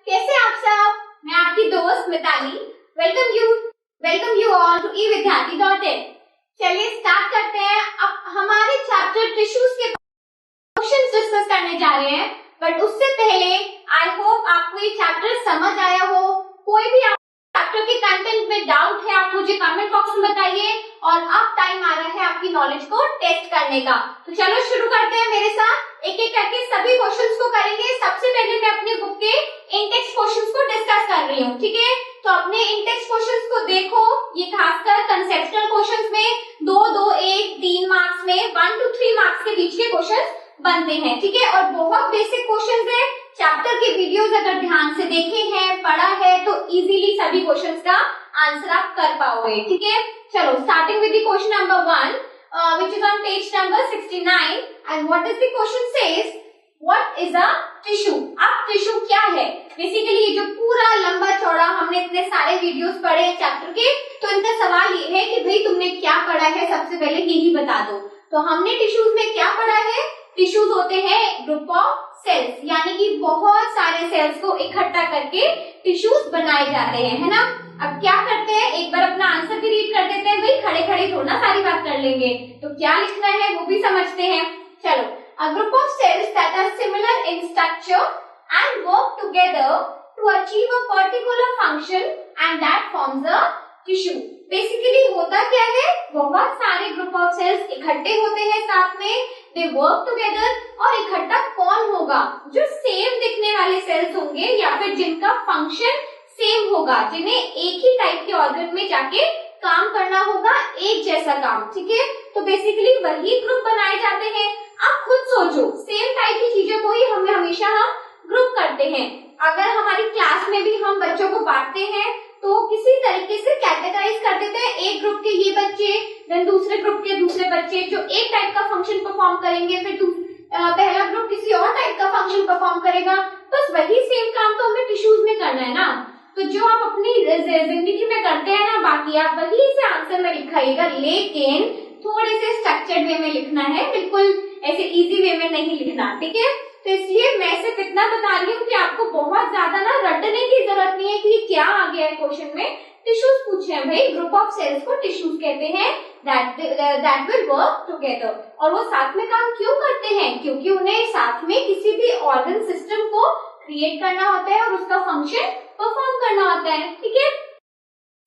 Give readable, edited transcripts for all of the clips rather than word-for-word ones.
कैसे आप सब? मैं आपकी दोस्त Mitali welcome you all to evidyarthi.in। चलिए स्टार्ट करते हैं। अब हमारे चैप्टर टिश्यूज के क्वेश्चंस डिस्कस करने जा रहे हैं, बट उससे पहले आई होप आपको ये चैप्टर समझ आया हो। कोई भी चैप्टर के कंटेंट में डाउट है आप मुझे कमेंट बॉक्स में बताइए, और अब टाइम आ रहा है आपकी नॉलेज को टेस्ट करने का। तो चलो शुरू करते हैं मेरे साथ। एक एक करके सभी क्वेश्चंस को करेंगे। सबसे पहले मैं अपने बुक के इंटेक्स क्वेश्चंस को डिस्कस कर रही हूँ, ठीक है? तो अपने इंटेक्स क्वेश्चंस को देखो। ये खासकर कंसेप्चुअल क्वेश्चंस में 2, 1, 3 मार्क्स में 1 to 3 मार्क्स के बीच के क्वेश्चंस बनते हैं, ठीक है? और बहुत बेसिक क्वेश्चंस है। चैप्टर के वीडियोस अगर ध्यान से देखे हैं, पढ़ा है, तो इजीली सभी क्वेश्चंस का आंसर आप कर पाओगे, ठीक है? चलो starting with the question number 1, which is on page number 69, and what does the question says? What is a tissue? अब टिश्यू क्या है? बेसिकली ये जो पूरा लंबा चौड़ा हमने इतने सारे वीडियोस पढ़े हैं चैप्टर के, तो इनका सवाल ये है कि भाई तुमने क्या पढ़ा है, सबसे पहले यही बता दो। तो हमने टिश्यूज में क्या पढ़ा है? टिश्यूज होते हैं ग्रुप ऑफ सेल्स, यानी कि बहुत सारे सेल्स को इकट्ठा करके टिश्यूज बनाए जाते हैं, है ना? अब क्या करते हैं, एक बार अपना आंसर भी रीड कर देते हैं। भाई खड़े खड़े थोड़ा सारी बात कर लेंगे, तो क्या लिखना है वो भी समझते हैं। चलो, a group of cells that are similar in structure and work together to achieve a particular function and that forms a tissue। Basically होता क्या है, बहुत सारे ग्रुप ऑफ सेल्स इकट्ठे होते हैं साथ में, दे वर्क टुगेदर। और इकट्ठा कौन होगा? जो सेम दिखने वाले सेल्स होंगे, या फिर जिनका फंक्शन सेम होगा, जिन्हें एक ही टाइप के ऑर्गन में जाके काम करना होगा, एक जैसा काम, ठीक है? तो बेसिकली वही ग्रुप बनाए जाते हैं। आप खुद सोचो, सेम टाइप की चीजों को ही हमेशा हम ग्रुप करते हैं। अगर हमारी क्लास में भी हम बच्चों को बांटते हैं तो किसी तरीके से कैटेगराइज कर देते हैं। एक ग्रुप के ये बच्चे, देन दूसरे ग्रुप के दूसरे बच्चे जो एक टाइप का फंक्शन परफॉर्म करेंगे, फिर पहला ग्रुप किसी और टाइप का फंक्शन परफॉर्म करेगा। बस वही सेम काम तो हमें टिश्यूज में करना है ना। तो जो आप अपनी जिंदगी में करते हैं ना, बाकी आप वही से आंसर में लिखाइएगा, लेकिन थोड़े से स्ट्रक्चर्ड वे में लिखना है, बिल्कुल ऐसे इजी वे में नहीं लिखना, ठीक है? तो इसलिए मैं सिर्फ इतना बता रही हूँ कि आपको बहुत ज्यादा ना रटने की जरूरत नहीं है कि क्या आ गया है क्वेश्चन में। टिश्यूज पूछे हैं भाई, ग्रुप ऑफ सेल्स को टिश्यूज कहते हैं, दैट विल वर्क टुगेदर। और वो साथ में काम क्यों करते हैं? क्योंकि उन्हें साथ में किसी भी ऑर्गन सिस्टम को क्रिएट करना होता है और उसका फंक्शन परफॉर्म करना होता है, ठीक है?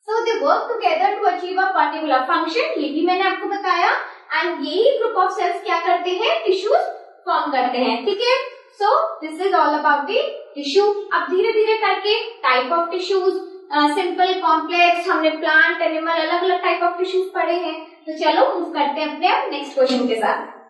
So they work together to achieve a particular function, ये भी मैंने आपको बताया। एंड यही ग्रुप ऑफ सेल्स क्या करते हैं? टिश्यूज फॉर्म करते हैं, ठीक है? So this is all about the tissue. अब धीरे धीरे करके type of tissues, simple, complex, हमने प्लांट, एनिमल, अलग अलग टाइप ऑफ टिश्यूज पढ़े हैं। तो चलो मूव करते हैं अपने नेक्स्ट क्वेश्चन के साथ।